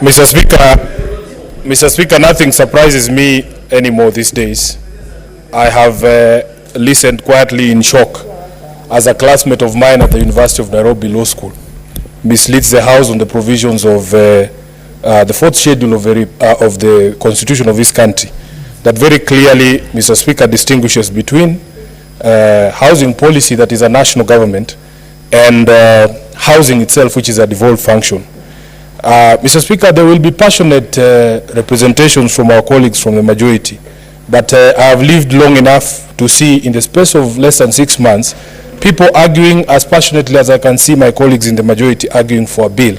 Mr. Speaker, nothing surprises me anymore these days. I have listened quietly in shock as a classmate of mine at the University of Nairobi Law School misleads the House on the provisions of the fourth schedule of the Constitution of this country that very clearly, Mr. Speaker, distinguishes between housing policy that is a national government and housing itself, which is a devolved function. Mr. Speaker, there will be passionate representations from our colleagues from the majority, but I have lived long enough to see in the space of less than 6 months people arguing as passionately as I can see my colleagues in the majority arguing for a bill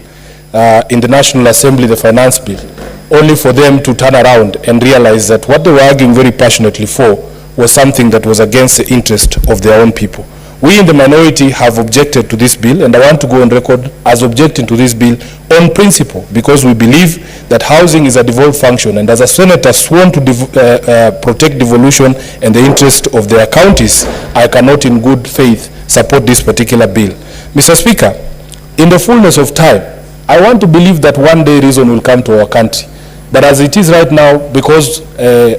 in the National Assembly, the finance bill, only for them to turn around and realize that what they were arguing very passionately for was something that was against the interest of their own people. We in the minority have objected to this bill, and I want to go on record as objecting to this bill on principle, because we believe that housing is a devolved function, and as a senator sworn to protect devolution and the interest of their counties, I cannot in good faith support this particular bill. Mr. Speaker, in the fullness of time, I want to believe that one day reason will come to our country. But as it is right now, because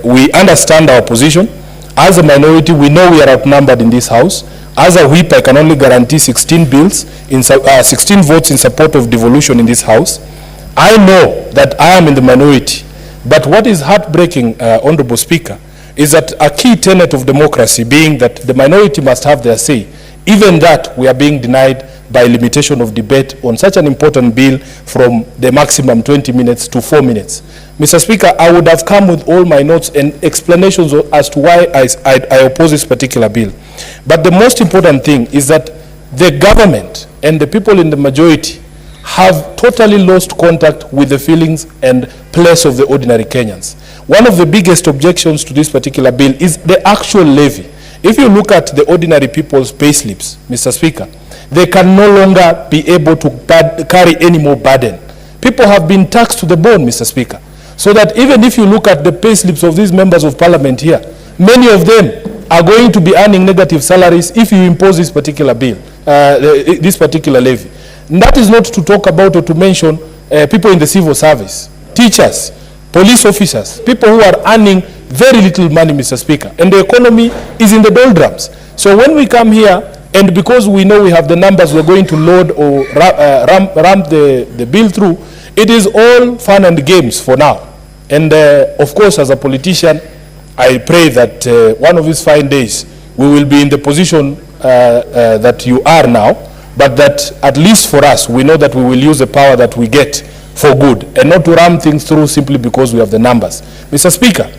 we understand our position, as a minority, we know we are outnumbered in this House. As a whip, I can only guarantee 16 votes in support of devolution in this House. I know that I am in the minority, but what is heartbreaking, Honorable Speaker, is that a key tenet of democracy being that the minority must have their say. Even that we are being denied by limitation of debate on such an important bill from the maximum 20 minutes to 4 minutes. Mr. Speaker, I would have come with all my notes and explanations as to why I oppose this particular bill. But the most important thing is that the government and the people in the majority have totally lost contact with the feelings and place of the ordinary Kenyans. One of the biggest objections to this particular bill is the actual levy. If you look at the ordinary people's pay slips, Mr. Speaker, they can no longer be able to carry any more burden. People have been taxed to the bone, Mr. Speaker. So that even if you look at the pay slips of these members of parliament here, many of them are going to be earning negative salaries if you impose this particular bill, this particular levy. And that is not to talk about or to mention people in the civil service, teachers, police officers, people who are earning very little money, Mr. Speaker, and the economy is in the doldrums. So when we come here, and because we know we have the numbers we're going to load or ramp the bill through, it is all fun and games for now. And of course, as a politician, I pray that one of these fine days, we will be in the position that you are now, but that at least for us, we know that we will use the power that we get for good and not to ram things through simply because we have the numbers. Mr. Speaker,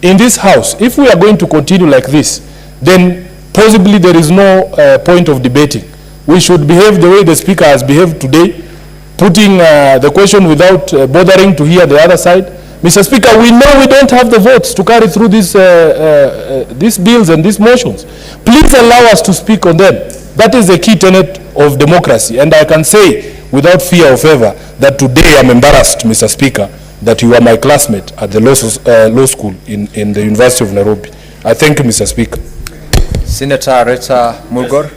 in this House, if we are going to continue like this, then possibly there is no point of debating. We should behave the way the Speaker has behaved today, putting the question without bothering to hear the other side. Mr. Speaker, we know we don't have the votes to carry through these bills and these motions. Please allow us to speak on them. That is the key tenet of democracy. And I can say, without fear of ever, that today I'm embarrassed, Mr. Speaker, that you are my classmate at the law school in the University of Nairobi. I thank you, Mr. Speaker. Senator Rita Mulgor.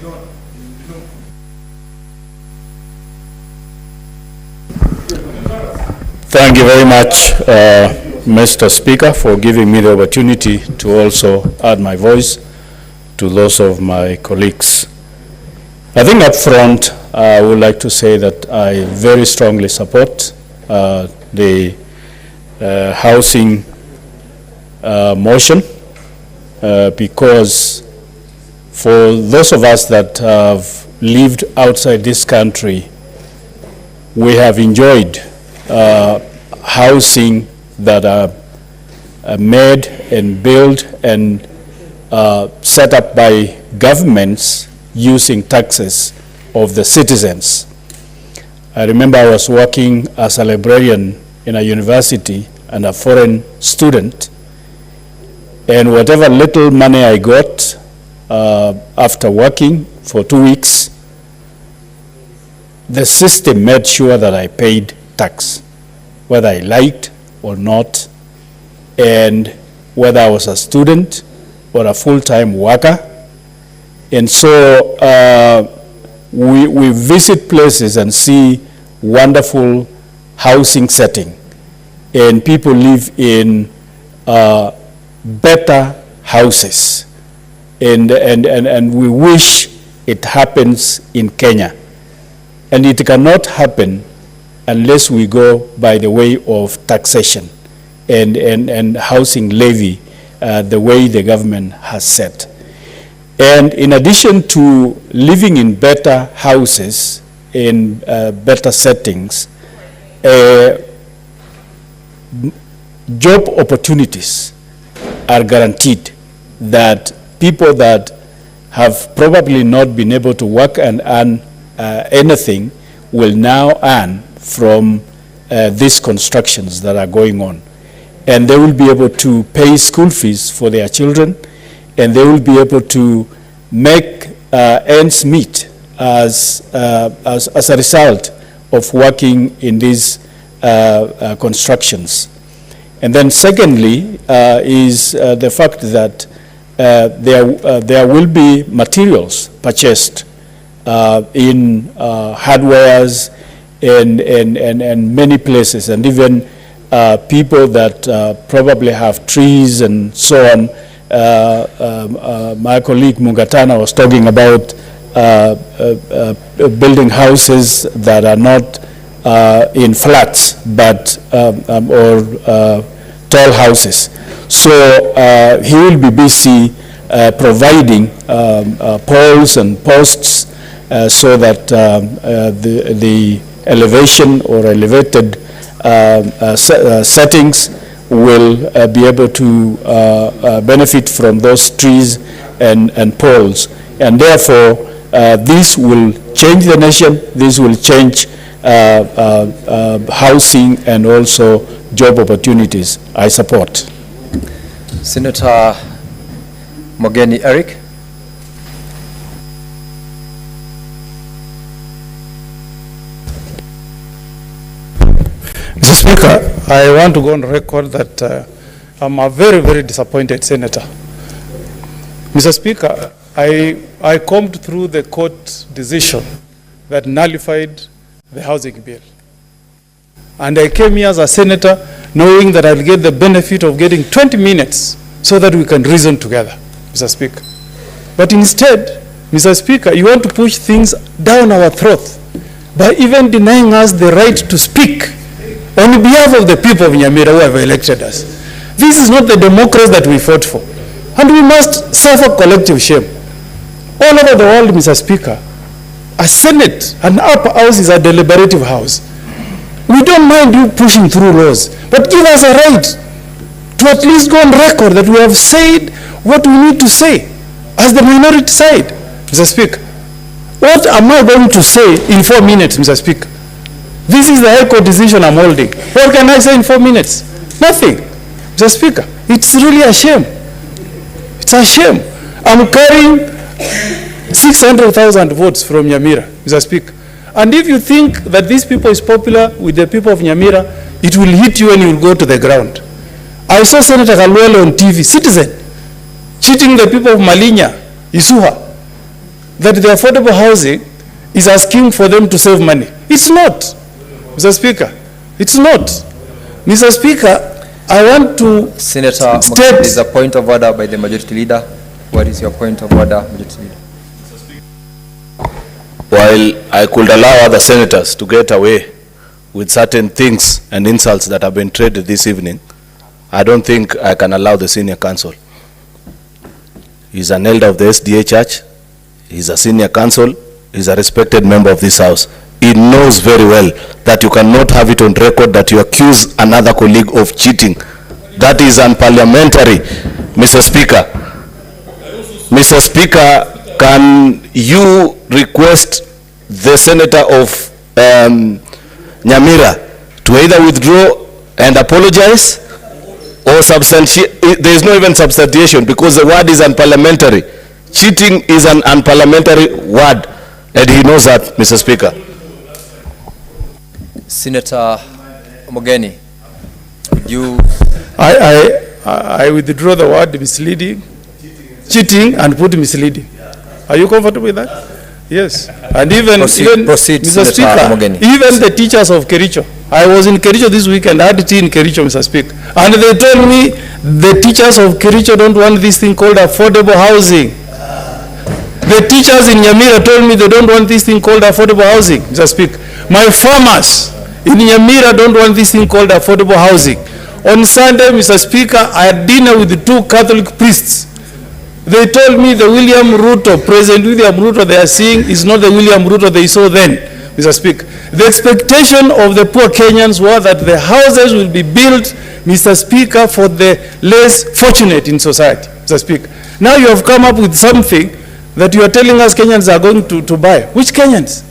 Thank you very much, Mr. Speaker, for giving me the opportunity to also add my voice to those of my colleagues. I think up front, I would like to say that I very strongly support the housing motion because for those of us that have lived outside this country, we have enjoyed housing that are made and built and set up by governments using taxes of the citizens. I remember I was working as a librarian in a university and a foreign student, and whatever little money I got after working for 2 weeks, the system made sure that I paid tax, whether I liked or not, and whether I was a student or a full-time worker. And so we visit places and see wonderful housing setting, and people live in better houses. And we wish it happens in Kenya. And it cannot happen unless we go by the way of taxation and housing levy, the way the government has set. And in addition to living in better houses, in better settings, job opportunities are guaranteed, that people that have probably not been able to work and earn anything will now earn from these constructions that are going on. And they will be able to pay school fees for their children, and they will be able to make ends meet as a result of working in these constructions. And then secondly is the fact that there will be materials purchased in hardwares and many places, and even people that probably have trees and so on. My colleague Mungatana was talking about building houses that are not in flats, but or tall houses. So he will be busy providing poles and posts so that the elevation or elevated settings will be able to benefit from those trees and poles. And therefore, this will change the nation, this will change housing and also job opportunities. I support. Senator Mogeni Eric. Mr. Speaker, I want to go on record that I'm a very, very disappointed senator. Mr. Speaker, I combed through the court decision that nullified the housing bill. And I came here as a senator knowing that I'll get the benefit of getting 20 minutes so that we can reason together, Mr. Speaker. But instead, Mr. Speaker, you want to push things down our throat by even denying us the right to speak on behalf of the people of Nyamira who have elected us. This is not the democracy that we fought for. And we must suffer collective shame. All over the world, Mr. Speaker, a Senate, an upper house is a deliberative house. We don't mind you pushing through laws, but give us a right to at least go on record that we have said what we need to say as the minority side, Mr. Speaker. What am I going to say in 4 minutes, Mr. Speaker? This is the High Court decision I'm holding. What can I say in 4 minutes? Nothing, Mr. Speaker. It's really a shame. It's a shame. I'm carrying 600,000 votes from Nyamira, Mr. Speaker. And if you think that these people is popular with the people of Nyamira, it will hit you and you will go to the ground. I saw Senator Kalwele on TV, Citizen, cheating the people of Malinya, Isuha, that the affordable housing is asking for them to save money. It's not, Mr. Speaker. It's not. Mr. Speaker, I want to Senator, there is a point of order by the majority leader. What is your point of order, majority leader? While I could allow other senators to get away with certain things and insults that have been traded this evening, I don't think I can allow the senior counsel. He's an elder of the SDA Church. He's a senior counsel. He's a respected member of this house. He knows very well that you cannot have it on record that you accuse another colleague of cheating. That is unparliamentary, Mr. Speaker. Mr. Speaker, can you request the senator of Nyamira to either withdraw and apologize or substantiate? There is no even substantiation because the word is unparliamentary. Cheating is an unparliamentary word, and he knows that, Mr. Speaker. Senator Mogeni, you... I withdraw the word misleading, cheating, and put misleading. Are you comfortable with that? Yes. And even, proceed, Mr. Senator Speaker, Mogeni. even the teachers of Kericho I was in Kericho this weekend. I had tea in Kericho, Mr. Speaker. And they told me the teachers of Kericho don't want this thing called affordable housing. The teachers in Nyamira told me they don't want this thing called affordable housing, Mr. Speaker. My farmers in Nyamira don't want this thing called affordable housing. On Sunday, Mr. Speaker, I had dinner with the 2 Catholic priests. They told me the President William Ruto they are seeing is not the William Ruto they saw then, Mr. Speaker. The expectation of the poor Kenyans were that the houses will be built, Mr. Speaker, for the less fortunate in society, Mr. Speaker. Now you have come up with something that you are telling us Kenyans are going to buy. Which Kenyans?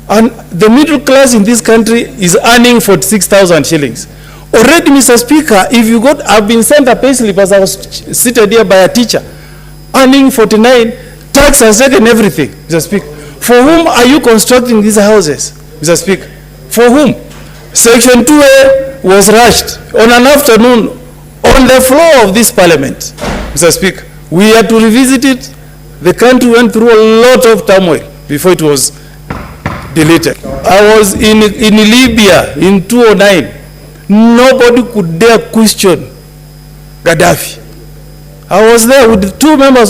And the middle class in this country is earning 46,000 shillings. Already, Mr. Speaker, if you got, I've been sent a payslip as I was seated here by a teacher, earning 49, tax has taken everything, Mr. Speaker. For whom are you constructing these houses, Mr. Speaker? For whom? Section 2A was rushed on an afternoon on the floor of this parliament, Mr. Speaker. We had to revisit it. The country went through a lot of turmoil before it was deleted. I was in Libya in 2009. Nobody could dare question Gaddafi. I was there with 2 members